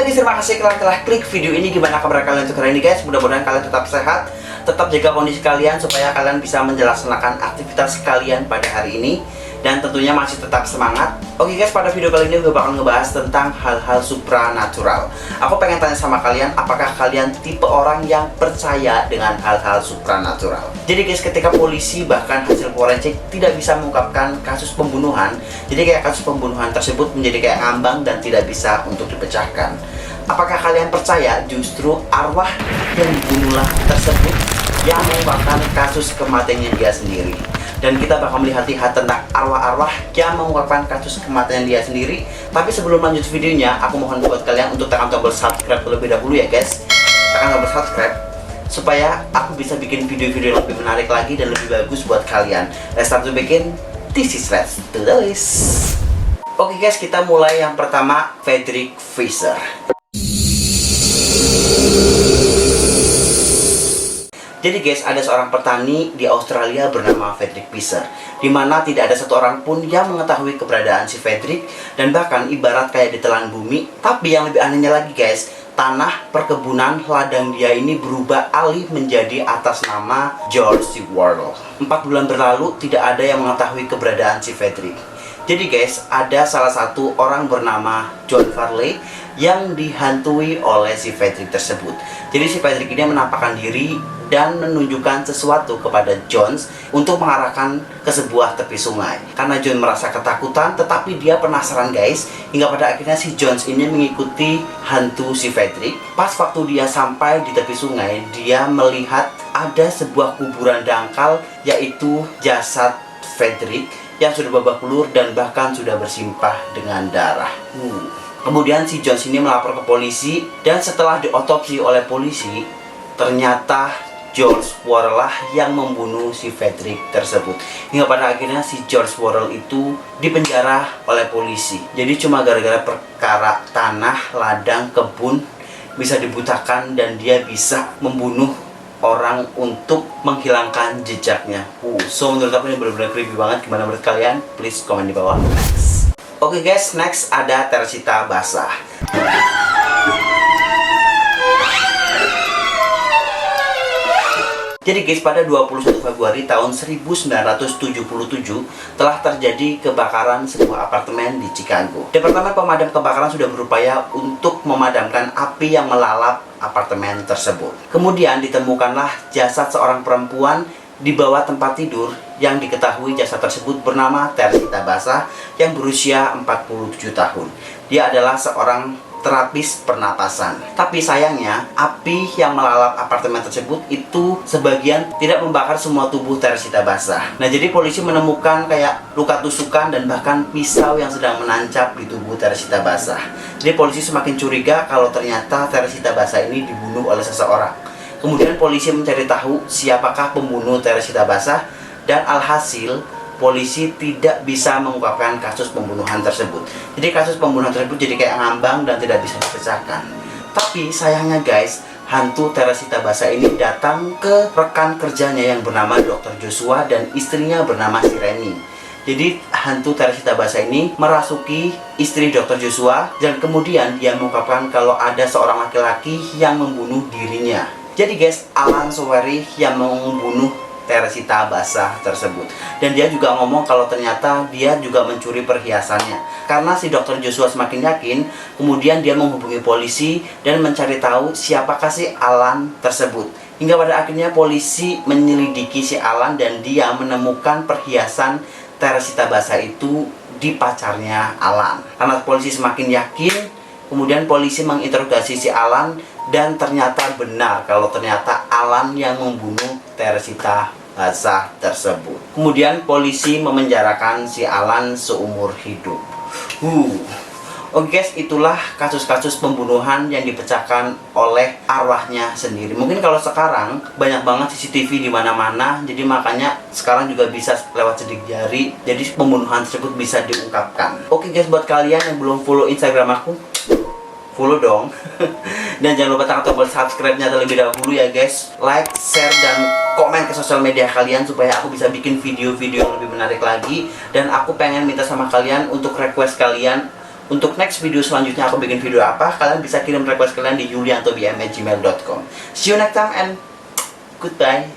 Oke guys, terima kasih kalian telah klik video ini. Gimana kabar kalian untuk hari ini guys? Mudah-mudahan kalian tetap sehat, tetap jaga kondisi kalian supaya kalian bisa menjalankan aktivitas kalian pada hari ini, dan tentunya masih tetap semangat. Oke guys, pada video kali ini gue bakal ngebahas tentang hal-hal supranatural. Aku pengen tanya sama kalian, apakah kalian tipe orang yang percaya dengan hal-hal supranatural? Jadi guys, ketika polisi bahkan hasil forensik tidak bisa mengungkapkan kasus pembunuhan, jadi kayak kasus pembunuhan tersebut menjadi kayak ngambang dan tidak bisa untuk dipecahkan. Apakah kalian percaya justru arwah yang dibunuhlah tersebut yang mengungkapkan kasus kematiannya dia sendiri? Dan kita bakal melihat tentang arwah-arwah yang mengungkapkan kasus kematian dia sendiri. Tapi sebelum lanjut videonya, aku mohon buat kalian untuk tekan tombol subscribe terlebih dahulu ya guys. Tekan tombol subscribe supaya aku bisa bikin video-video yang lebih menarik lagi dan lebih bagus buat kalian. Let's start to begin. This is Let's Do This. Oke guys, kita mulai yang pertama, Frederick Fisher. Jadi guys, ada seorang petani di Australia bernama Frederick Fisher, di mana tidak ada satu orang pun yang mengetahui keberadaan si Frederick, dan bahkan ibarat kayak ditelan bumi. Tapi yang lebih anehnya lagi guys, tanah perkebunan ladang dia ini berubah alih menjadi atas nama George Worrell. 4 bulan berlalu tidak ada yang mengetahui keberadaan si Frederick. Jadi guys, ada salah satu orang bernama John Farley yang dihantui oleh si Frederick tersebut. Jadi si Frederick ini menampakkan diri dan menunjukkan sesuatu kepada Jones untuk mengarahkan ke sebuah tepi sungai. Karena John merasa ketakutan, tetapi dia penasaran guys, hingga pada akhirnya si Jones ini mengikuti hantu si Frederick. Pas waktu dia sampai di tepi sungai, dia melihat ada sebuah kuburan dangkal, yaitu jasad Frederick yang sudah babak belur dan bahkan sudah bersimpah dengan darah. Kemudian si Jones ini melapor ke polisi, dan setelah diotopsi oleh polisi, ternyata George Worrell lah yang membunuh si Frederick tersebut. Hingga pada akhirnya si George Worrell itu dipenjara oleh polisi. Jadi cuma gara-gara perkara tanah, ladang, kebun bisa dibutakan, dan dia bisa membunuh orang untuk menghilangkan jejaknya. So menurut aku ini benar-benar creepy banget. Gimana menurut kalian? Please komen di bawah. Next. Oke guys, next ada Teresita Basah. Jadi guys, pada 21 Februari tahun 1977 telah terjadi kebakaran sebuah apartemen di Chicago. Departemen Pemadam Kebakaran sudah berupaya untuk memadamkan api yang melalap apartemen tersebut. Kemudian ditemukanlah jasad seorang perempuan di bawah tempat tidur yang diketahui jasad tersebut bernama Teresita Basah yang berusia 47 tahun. Dia adalah seorang terapis pernapasan. Tapi sayangnya, api yang melalap apartemen tersebut itu sebagian tidak membakar semua tubuh Teresita Basah. Nah, jadi polisi menemukan kayak luka tusukan dan bahkan pisau yang sedang menancap di tubuh Teresita Basah. Jadi polisi semakin curiga kalau ternyata Teresita Basah ini dibunuh oleh seseorang. Kemudian polisi mencari tahu siapakah pembunuh Teresita Basah, dan alhasil polisi tidak bisa mengungkapkan kasus pembunuhan tersebut. Jadi kasus pembunuhan tersebut jadi kayak ngambang dan tidak bisa dipecahkan. Tapi sayangnya guys, hantu Teresita Basah ini datang ke rekan kerjanya yang bernama Dr. Joshua dan istrinya bernama Sireni. Jadi hantu Teresita Basah ini merasuki istri Dr. Joshua, dan kemudian dia mengungkapkan kalau ada seorang laki-laki yang membunuh dirinya. Jadi guys, Alan Sowery yang membunuh Teresita Basah tersebut. Dan dia juga ngomong kalau ternyata dia juga mencuri perhiasannya. Karena si Dr. Joshua semakin yakin, kemudian dia menghubungi polisi dan mencari tahu siapakah si Alan tersebut. Hingga pada akhirnya polisi menyelidiki si Alan, dan dia menemukan perhiasan Teresita Basah itu di pacarnya Alan. Karena polisi semakin yakin, kemudian polisi menginterogasi si Alan, dan ternyata benar kalau ternyata Alan yang membunuh Teresita Basah tersebut. Kemudian polisi memenjarakan si Alan seumur hidup. Oke guys, itulah kasus-kasus pembunuhan yang dipecahkan oleh arwahnya sendiri. Mungkin kalau sekarang banyak banget CCTV di mana-mana, jadi makanya sekarang juga bisa lewat sidik jari, jadi pembunuhan tersebut bisa diungkapkan. Oke guys, buat kalian yang belum follow Instagram aku, follow dong. Dan jangan lupa tekan tombol subscribe-nya terlebih dahulu ya guys. Like, share, dan komen ke sosial media kalian supaya aku bisa bikin video-video yang lebih menarik lagi. Dan aku pengen minta sama kalian untuk request kalian Untuk next video selanjutnya aku bikin video apa, kalian bisa kirim request kalian di yuliantobm@gmail.com. See you next time and goodbye.